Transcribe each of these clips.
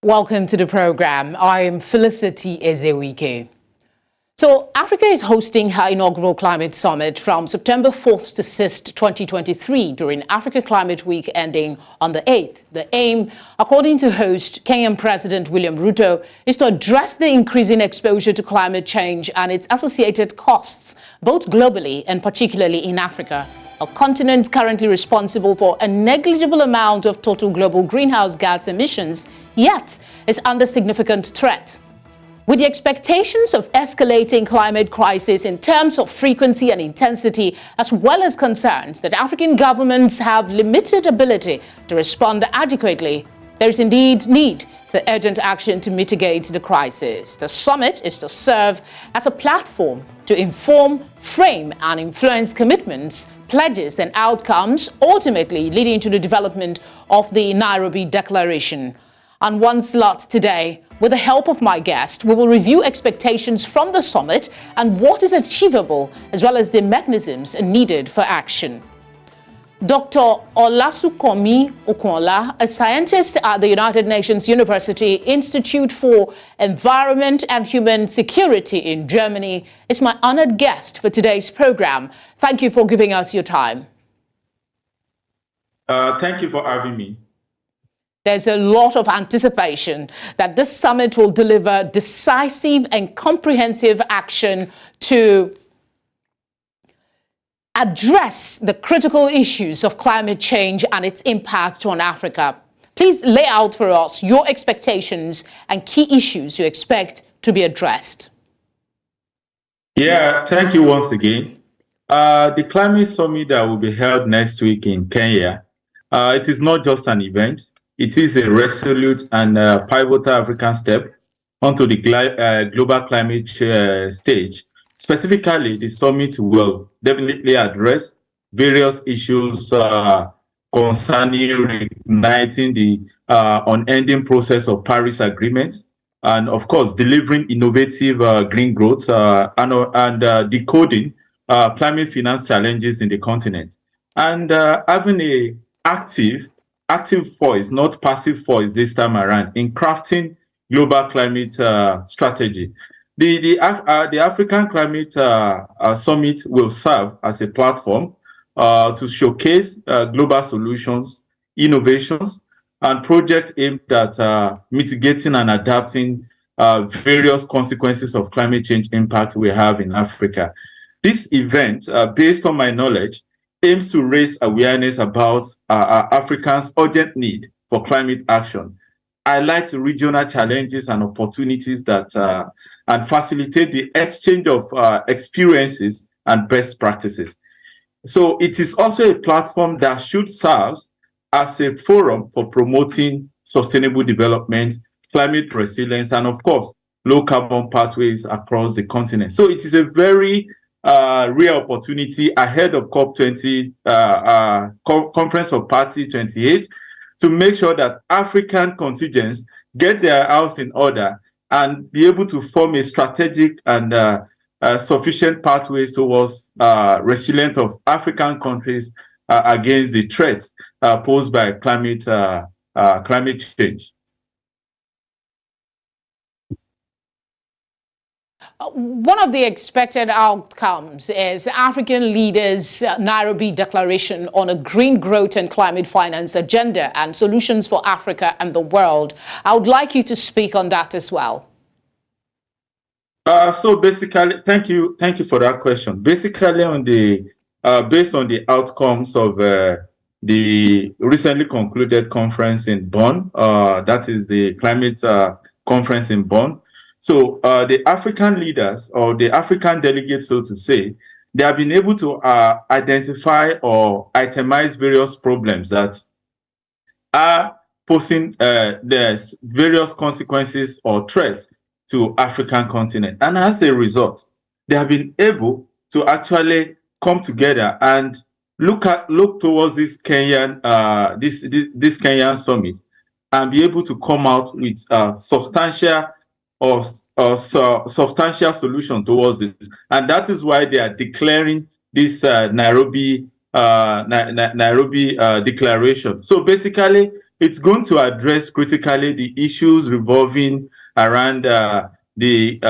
Welcome to the program. I am Felicity Ezewike. So Africa is hosting her inaugural climate summit from September 4th to 6th, 2023 during Africa Climate Week ending on the 8th. The aim, according to host Kenyan President William Ruto, is to address the increasing exposure to climate change and its associated costs, both globally and particularly in Africa, a continent currently responsible for a negligible amount of total global greenhouse gas emissions, yet is under significant threat. With the expectations of escalating climate crisis in terms of frequency and intensity, as well as concerns that African governments have limited ability to respond adequately, there is indeed need for urgent action to mitigate the crisis. The summit is to serve as a platform to inform, frame, and influence commitments, pledges, and outcomes, ultimately leading to the development of the Nairobi Declaration. On one slot today, with the help of my guest, we will review expectations from the summit and what is achievable, as well as the mechanisms needed for action. Dr. Olasukomi Okunla, a scientist at the United Nations University Institute for Environment and Human Security in Germany, is my honored guest for today's program. Thank you for giving us your time. Thank you for having me. There's a lot of anticipation that this summit will deliver decisive and comprehensive action to address the critical issues of climate change and its impact on Africa. Please lay out for us your expectations and key issues you expect to be addressed. Yeah, thank you once again. The climate summit that will be held next week in Kenya, it is not just an event. It is a resolute and pivotal African step onto the global climate stage. Specifically, the summit will definitely address various issues concerning reigniting the unending process of Paris agreements, and of course, delivering innovative green growth and decoding climate finance challenges in the continent, and having a active voice, not passive voice this time around in crafting global climate strategy. The African Climate Summit will serve as a platform to showcase global solutions, innovations, and projects aimed at mitigating and adapting various consequences of climate change impact we have in Africa. This event, based on my knowledge, aims to raise awareness about Africans' urgent need for climate action, highlight regional challenges and opportunities that and facilitate the exchange of experiences and best practices. So it is also a platform that should serve as a forum for promoting sustainable development, climate resilience, and of course, low carbon pathways across the continent. So it is a very real opportunity ahead of COP20, Conference of Party 28, to make sure that African contingents get their house in order and be able to form a strategic and sufficient pathways towards resilience of African countries against the threats posed by climate change. One of the expected outcomes is African leaders' Nairobi Declaration on a green growth and climate finance agenda and solutions for Africa and the world. I would like you to speak on that as well. So basically, thank you for that question. Basically, on the based on the outcomes of the recently concluded conference in Bonn, that is the climate conference in Bonn. So the African leaders, or the African delegates, so to say, they have been able to identify or itemize various problems that are posing there's various consequences or threats to African continent. And as a result, they have been able to actually come together and look towards this Kenyan this Kenyan summit and be able to come out with substantial solution towards it. And that is why they are declaring this Nairobi Nairobi Declaration. So basically, it's going to address critically the issues revolving around the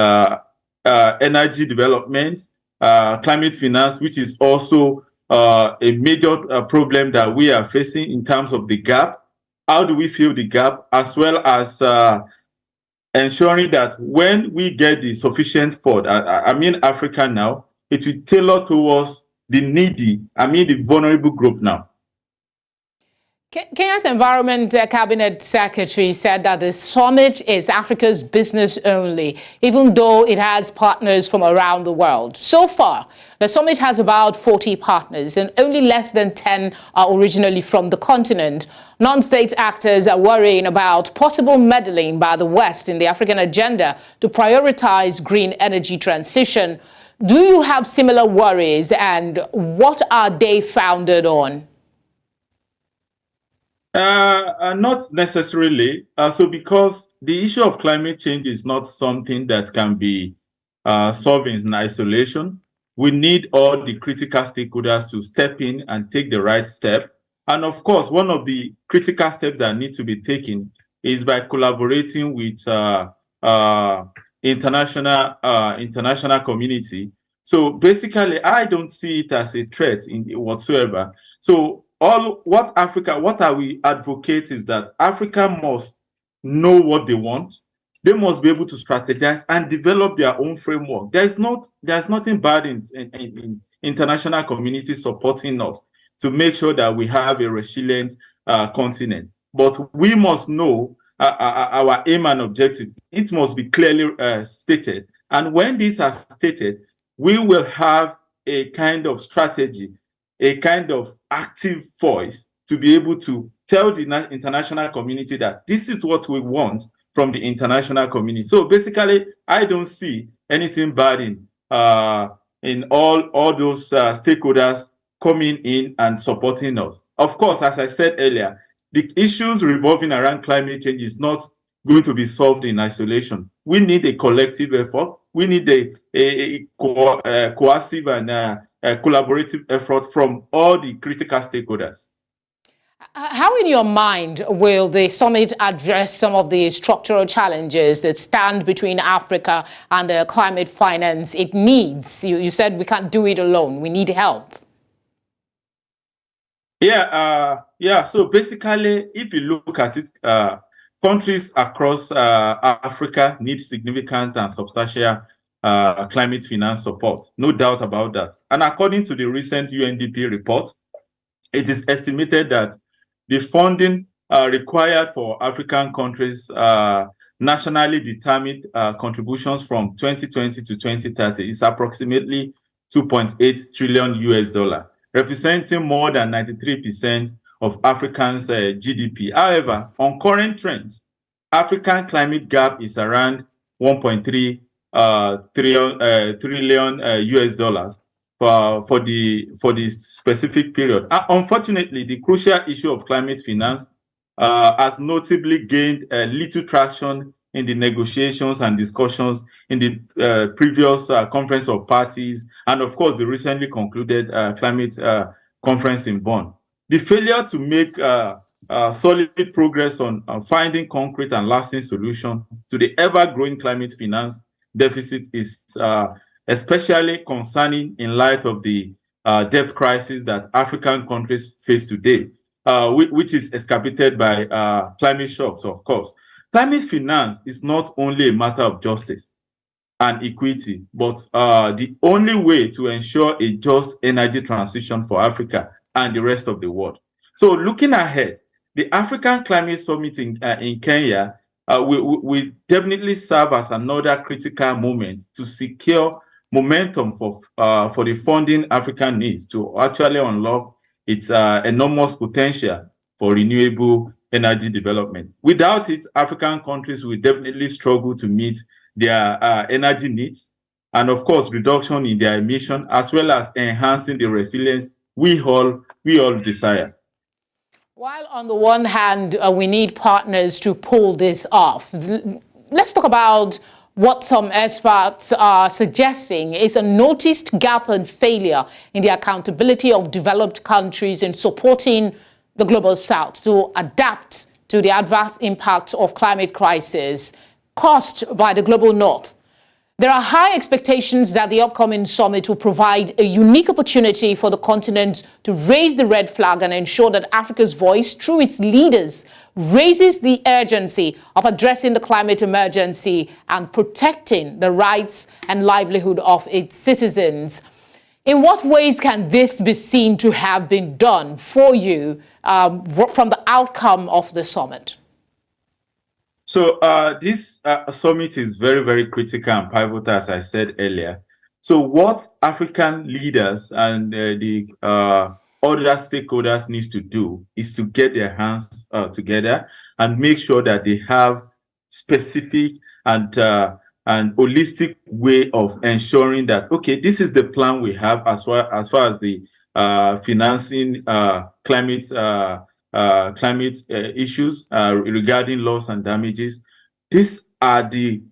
energy development, climate finance, which is also a major problem that we are facing in terms of the gap. How do we fill the gap, as well as ensuring that when we get the sufficient fund, I mean Africa now, it will tailor towards the needy, the vulnerable group now. Kenya's Environment Cabinet Secretary said that the summit is Africa's business only, even though it has partners from around the world. So far, the summit has about 40 partners, and only less than 10 are originally from the continent. Non-state actors are worrying about possible meddling by the West in the African agenda to prioritize green energy transition. Do you have similar worries, and what are they founded on? Not necessarily. So because the issue of climate change is not something that can be solved in isolation, we need all the critical stakeholders to step in and take the right step. And of course, one of the critical steps that need to be taken is by collaborating with international community. So basically, I don't see it as a threat whatsoever. So what are we advocate is that Africa must know what they want. They must be able to strategize and develop their own framework. There's nothing bad in international community supporting us to make sure that we have a resilient continent. But we must know our aim and objective. It must be clearly stated. And when these are stated, we will have a kind of strategy, a kind of active voice to be able to tell the international community that this is what we want from the international community. So basically, I don't see anything bad in all those stakeholders coming in and supporting us. Of course, as I said earlier, the issues revolving around climate change is not going to be solved in isolation. We need a collective effort. We need a cohesive and collaborative effort from all the critical stakeholders. How, in your mind, will the summit address some of the structural challenges that stand between Africa and the climate finance it needs? You said we can't do it alone. We need help. Yeah. So basically, if you look at it, countries across Africa need significant and substantial climate finance support. No doubt about that. And according to the recent UNDP report, it is estimated that the funding required for African countries nationally determined contributions from 2020 to 2030 is approximately 2.8 trillion US, representing more than 93% of Africans' GDP. However, on current trends, African climate gap is around 1.3 trillion US for the specific period. Unfortunately, the crucial issue of climate finance has notably gained little traction in the negotiations and discussions in the previous conference of parties, and of course the recently concluded climate conference in Bonn. The failure to make solid progress on finding concrete and lasting solutions to the ever-growing climate finance deficit is especially concerning in light of the debt crisis that African countries face today, which is exacerbated by climate shocks, of course. Climate finance is not only a matter of justice and equity, but the only way to ensure a just energy transition for Africa and the rest of the world. So looking ahead, the African Climate Summit in Kenya will definitely serve as another critical moment to secure momentum for the funding Africa needs to actually unlock its enormous potential for renewable energy development. Without it, African countries will definitely struggle to meet their energy needs, and of course, reduction in their emission, as well as enhancing the resilience we all desire. While on the one hand, we need partners to pull this off, let's talk about what some experts are suggesting is a noticed gap and failure in the accountability of developed countries in supporting the global south to adapt to the adverse impacts of climate crisis caused by the global north. There are high expectations that the upcoming summit will provide a unique opportunity for the continent to raise the red flag and ensure that Africa's voice, through its leaders, raises the urgency of addressing the climate emergency and protecting the rights and livelihood of its citizens. In what ways can this be seen to have been done for you from the outcome of the summit? So this summit is very, very critical and pivotal, as I said earlier. So what African leaders and the other stakeholders need to do is to get their hands together and make sure that they have specific and holistic way of ensuring that, okay, this is the plan we have as far as the financing climate issues regarding loss and damages. These are the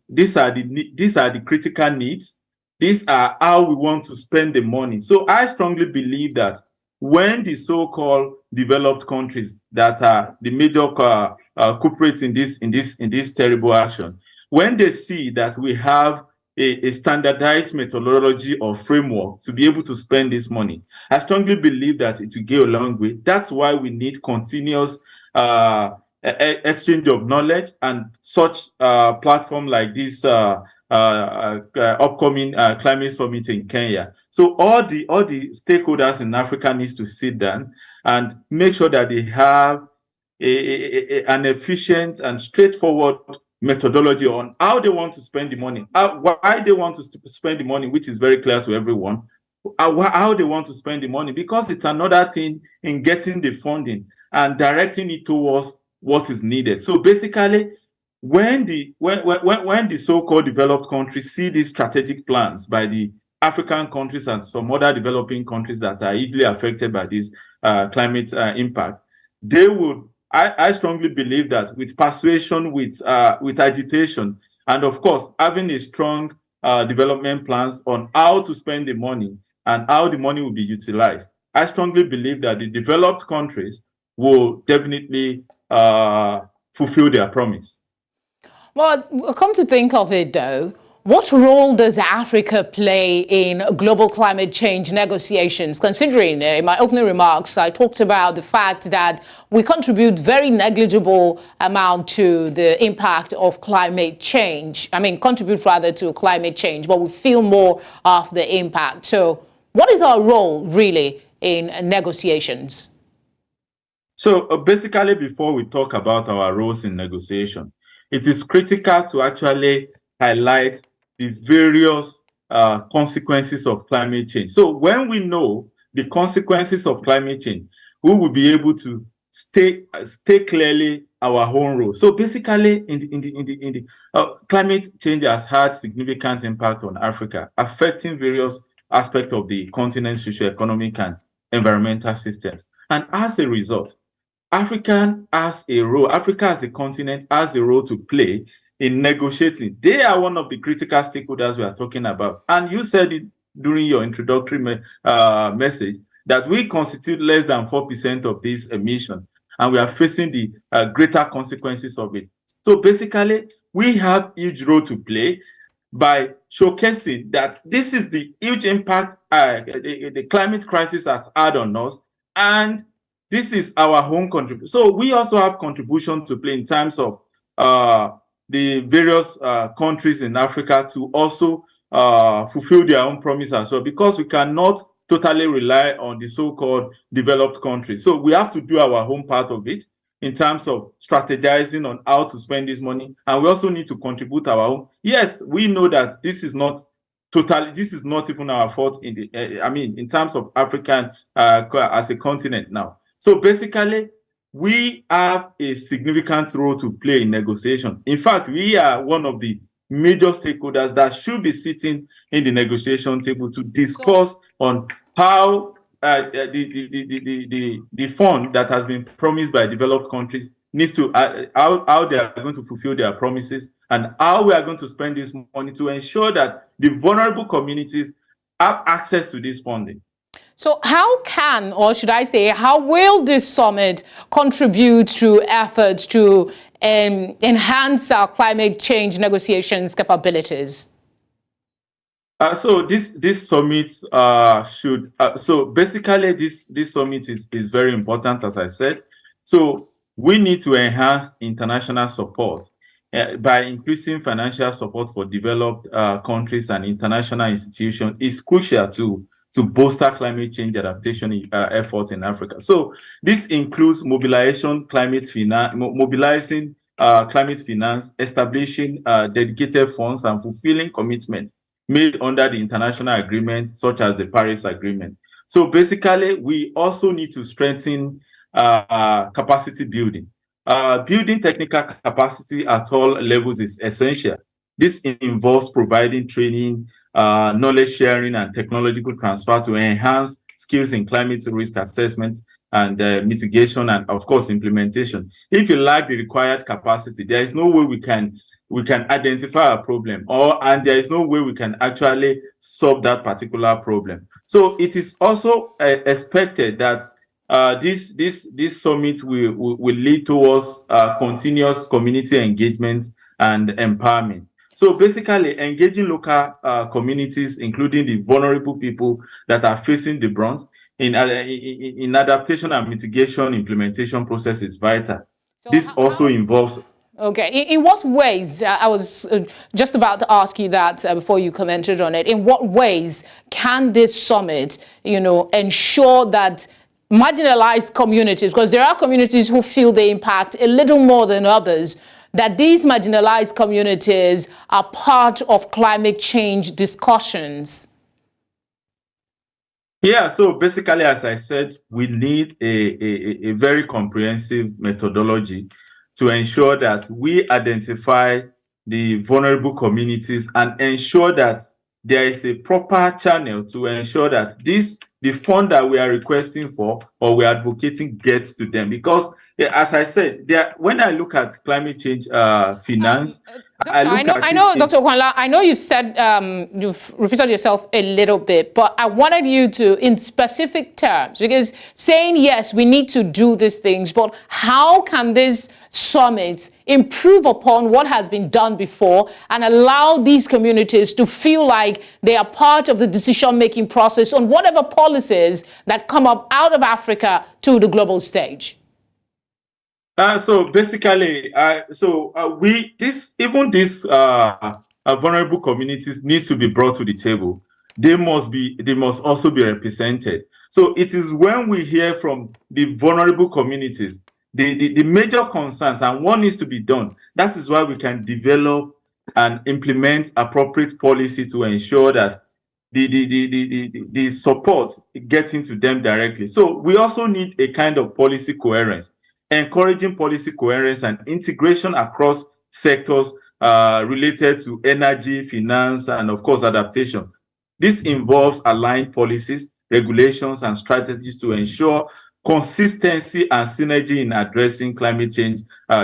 critical needs. These are how we want to spend the money. So I strongly believe that when the so-called developed countries that are the major culprits in this terrible action, when they see that we have a standardized methodology or framework to be able to spend this money, I strongly believe that it will go a long way. That's why we need continuous exchange of knowledge, and such platform like this upcoming climate summit in Kenya. So all the stakeholders in Africa needs to sit down and make sure that they have an efficient and straightforward methodology on how they want to spend the money, why they want to spend the money, which is very clear to everyone, how they want to spend the money, because it's another thing in getting the funding and directing it towards what is needed. So basically, when the so-called developed countries see these strategic plans by the African countries and some other developing countries that are easily affected by this climate impact, they would, I strongly believe that with persuasion, with agitation, and of course, having a strong development plans on how to spend the money and how the money will be utilized, I strongly believe that the developed countries will definitely fulfill their promise. Well, come to think of it, though, what role does Africa play in global climate change negotiations? Considering in my opening remarks, I talked about the fact that we contribute very negligible amount to the impact of climate change. I mean, contribute rather to climate change, but we feel more of the impact. So what is our role really in negotiations? So basically, before we talk about our roles in negotiation, it is critical to actually highlight the various consequences of climate change. So when we know the consequences of climate change, we will be able to state clearly our own role. So basically, climate change has had significant impact on Africa, affecting various aspects of the continent's socio-economic and environmental systems. And as a result, Africa as a continent has a role to play in negotiating. They are one of the critical stakeholders we are talking about. And you said it during your introductory message that we constitute less than 4% of this emission, and we are facing the greater consequences of it. So basically, we have a huge role to play by showcasing that this is the huge impact the climate crisis has had on us, and this is our home contribution. So we also have contribution to play in terms of the various countries in Africa to also fulfill their own promise as well, because we cannot totally rely on the so-called developed countries. So we have to do our own part of it in terms of strategizing on how to spend this money, and we also need to contribute our own. Yes, we know that this is not even our fault in the in terms of African as a continent now. So basically, we have a significant role to play in negotiation. In fact, we are one of the major stakeholders that should be sitting in the negotiation table to discuss on how the fund that has been promised by developed countries needs to how they are going to fulfill their promises, and how we are going to spend this money to ensure that the vulnerable communities have access to this funding. So how can, or should I say, how will this summit contribute to efforts to enhance our climate change negotiations capabilities? So this summit should so basically this summit is very important, as I said. So we need to enhance international support by increasing financial support for developed countries and international institutions. Is crucial to bolster climate change adaptation efforts in Africa. So this includes mobilizing climate finance, establishing dedicated funds, and fulfilling commitments made under the international agreement, such as the Paris Agreement. So basically, we also need to strengthen capacity building. Building technical capacity at all levels is essential. This involves providing training, knowledge sharing, and technological transfer to enhance skills in climate risk assessment and mitigation, and of course implementation. If you lack the required capacity, there is no way we can identify a problem, and there is no way we can actually solve that particular problem. So it is also expected that this summit will lead towards continuous community engagement and empowerment. So basically, engaging local communities, including the vulnerable people that are facing the brunt in adaptation and mitigation implementation process is vital. So this also involves. Okay. In what ways, I was just about to ask you that before you commented on it, in what ways can this summit, ensure that marginalized communities, because there are communities who feel the impact a little more than others, that these marginalized communities are part of climate change discussions? Yeah, so basically, as I said, we need a very comprehensive methodology to ensure that we identify the vulnerable communities and ensure that there is a proper channel to ensure that the fund that we are requesting for or we are advocating gets to them. Because as I said, when I look at climate change finance, I know, Dr. Okwanla, I know you've said, you've repeated yourself a little bit, but I wanted you to, in specific terms, because saying, yes, we need to do these things, but how can this summit improve upon what has been done before and allow these communities to feel like they are part of the decision-making process on whatever policies that come up out of Africa to the global stage? So basically, these vulnerable communities needs to be brought to the table. They must also be represented. So it is when we hear from the vulnerable communities the major concerns and what needs to be done. That is why we can develop and implement appropriate policy to ensure that the support gets into them directly. So we also need a kind of policy coherence, encouraging policy coherence and integration across sectors related to energy, finance, and of course, adaptation. This involves aligned policies, regulations, and strategies to ensure consistency and synergy in addressing climate change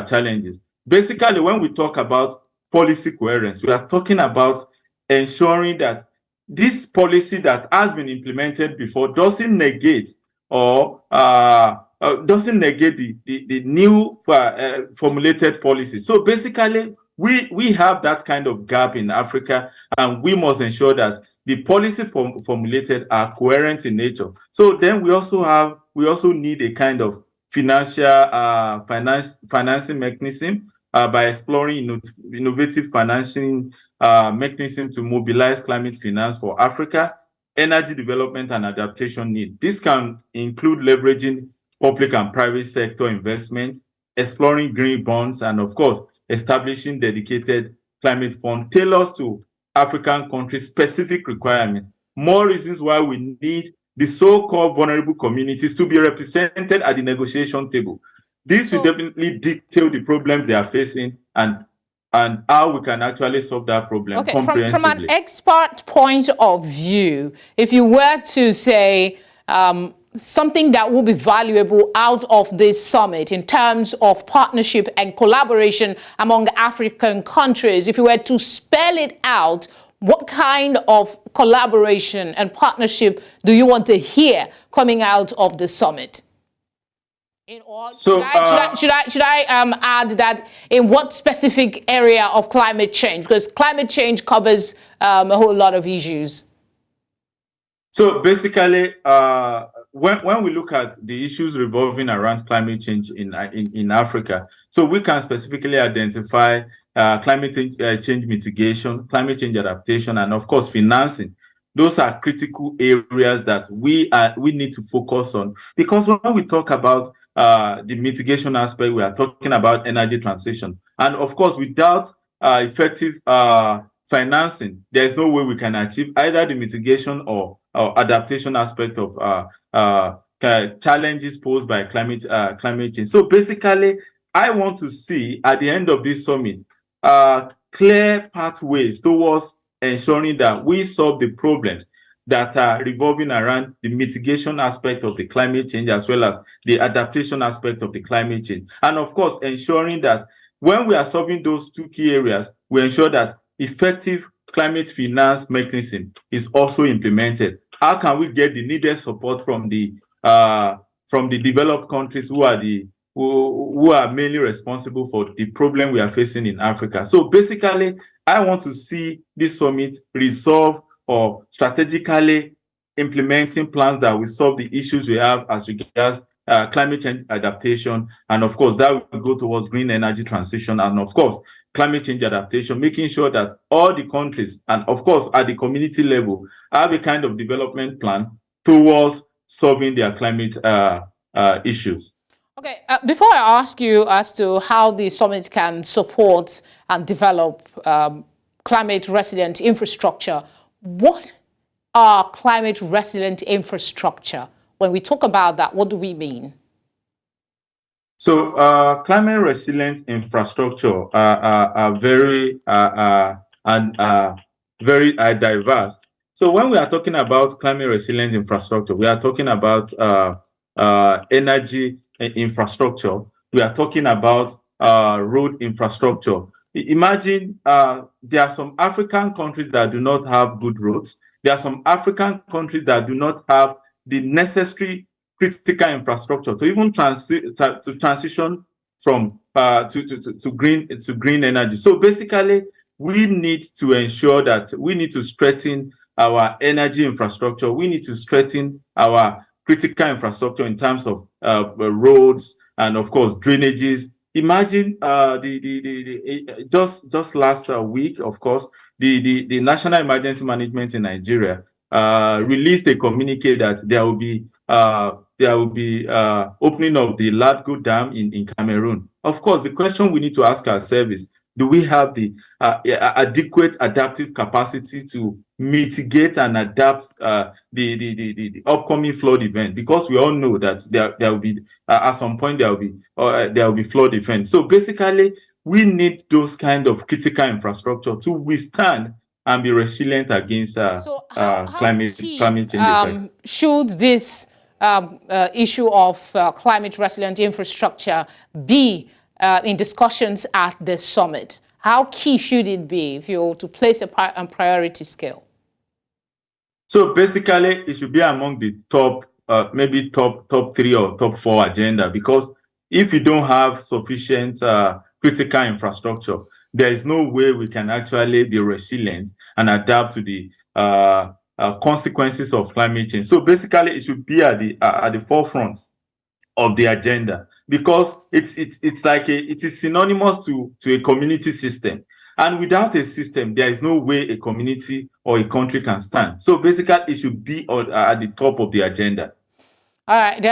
challenges. Basically, when we talk about policy coherence, we are talking about ensuring that this policy that has been implemented before doesn't negate or doesn't negate the new formulated policy. So basically, we have that kind of gap in Africa, and we must ensure that the policy formulated are coherent in nature. So then we also need a kind of financing mechanism by exploring innovative financing mechanism to mobilize climate finance for Africa, energy development and adaptation need. This can include leveraging public and private sector investments, exploring green bonds, and of course, establishing dedicated climate fund tailored to African countries' specific requirements. More reasons why we need the so-called vulnerable communities to be represented at the negotiation table. This will definitely detail the problems they are facing and how we can actually solve that problem comprehensively. From an expert point of view, if you were to say, something that will be valuable out of this summit in terms of partnership and collaboration among African countries? If you were to spell it out, what kind of collaboration and partnership do you want to hear coming out of the summit? Should I add that in what specific area of climate change? Because climate change covers a whole lot of issues. So basically, when we look at the issues revolving around climate change in Africa, so we can specifically identify climate change mitigation, climate change adaptation, and of course financing. Those are critical areas that we need to focus on, because when we talk about the mitigation aspect, we are talking about energy transition, and of course, without effective financing, there is no way we can achieve either the mitigation or adaptation aspect of challenges posed by climate change. So basically, I want to see at the end of this summit clear pathways towards ensuring that we solve the problems that are revolving around the mitigation aspect of the climate change, as well as the adaptation aspect of the climate change. And of course, ensuring that when we are solving those two key areas, we ensure that effective climate finance mechanism is also implemented. How can we get the needed support from the developed countries who are mainly responsible for the problem we are facing in Africa? So basically, I want to see this summit resolve or strategically implementing plans that will solve the issues we have as regards climate change adaptation, and of course that will go towards green energy transition, and of course climate change adaptation, making sure that all the countries and of course at the community level have a kind of development plan towards solving their climate issues. Okay, before I ask you as to how the summit can support and develop climate resilient infrastructure, what are climate resilient infrastructure? When we talk about that, what do we mean? So climate resilient infrastructure are very very diverse. So when we are talking about climate resilient infrastructure, we are talking about energy infrastructure. We are talking about road infrastructure. Imagine there are some African countries that do not have good roads. There are some African countries that do not have the necessary critical infrastructure to even transition from to green energy. So basically, we need to ensure that we need to strengthen our energy infrastructure. We need to strengthen our critical infrastructure in terms of roads and of course drainages. Imagine just last week, of course, the National Emergency Management in Nigeria released a communique that there will be opening of the Ladgo Dam in Cameroon. Of course, the question we need to ask ourselves is, do we have the adequate adaptive capacity to mitigate and adapt the upcoming flood event? Because we all know that there will be at some point there will be flood events. So basically, we need those kind of critical infrastructure to withstand and be resilient against climate change effects. Should this issue of climate resilient infrastructure be in discussions at the summit? How key should it be if you're to place a priority scale? So basically, it should be among the top, maybe top 3 or top 4 agenda, because if you don't have sufficient critical infrastructure, there is no way we can actually be resilient and adapt to the consequences of climate change. So basically, it should be at the forefront of the agenda, because it's like it is synonymous to a community system, and without a system, there is no way a community or a country can stand. So basically, it should be at the top of the agenda. All right.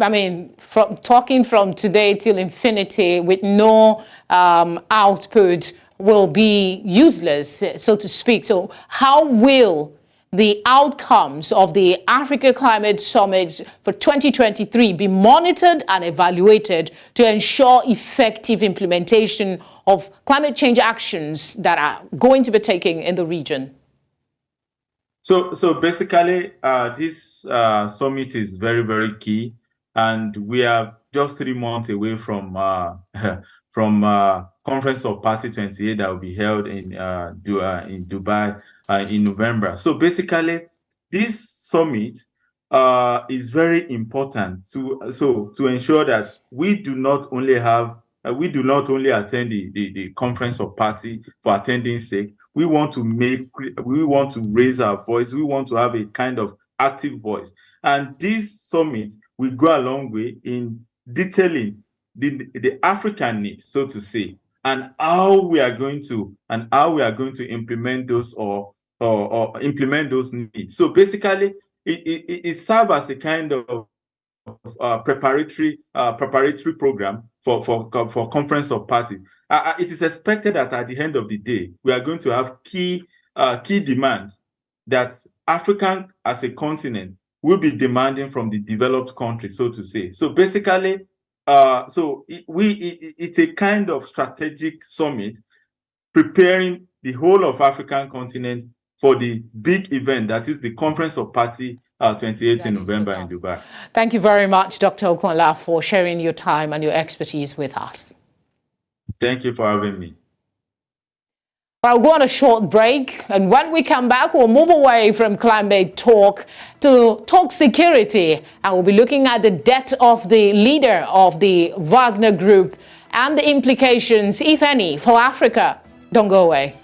I mean, talking from today till infinity with no output will be useless, so to speak. So how will the outcomes of the Africa Climate Summit for 2023 be monitored and evaluated to ensure effective implementation of climate change actions that are going to be taken in the region? So basically, this summit is very, very key, and we are just 3 months away from Conference of Party 28 that will be held in Dubai in November. So basically, this summit is very important to ensure that we do not only attend the Conference of Party for attending sake. We want to raise our voice. We want to have a kind of active voice. And this summit will go a long way in detailing the African needs, so to say, and how we are going to implement those or implement those needs. So basically, it serves as a kind of preparatory program for Conference of Party. It is expected that at the end of the day, we are going to have key demands that African as a continent will be demanding from the developed countries, so to say. So basically, it's a kind of strategic summit preparing the whole of African continent for the big event that is the Conference of Party 28th in November in Dubai. Thank you very much, Dr. Okunla, for sharing your time and your expertise with us. Thank you for having me. I'll go on a short break, and when we come back, we'll move away from climate talk to talk security, and we'll be looking at the death of the leader of the Wagner Group and the implications, if any, for Africa. Don't go away.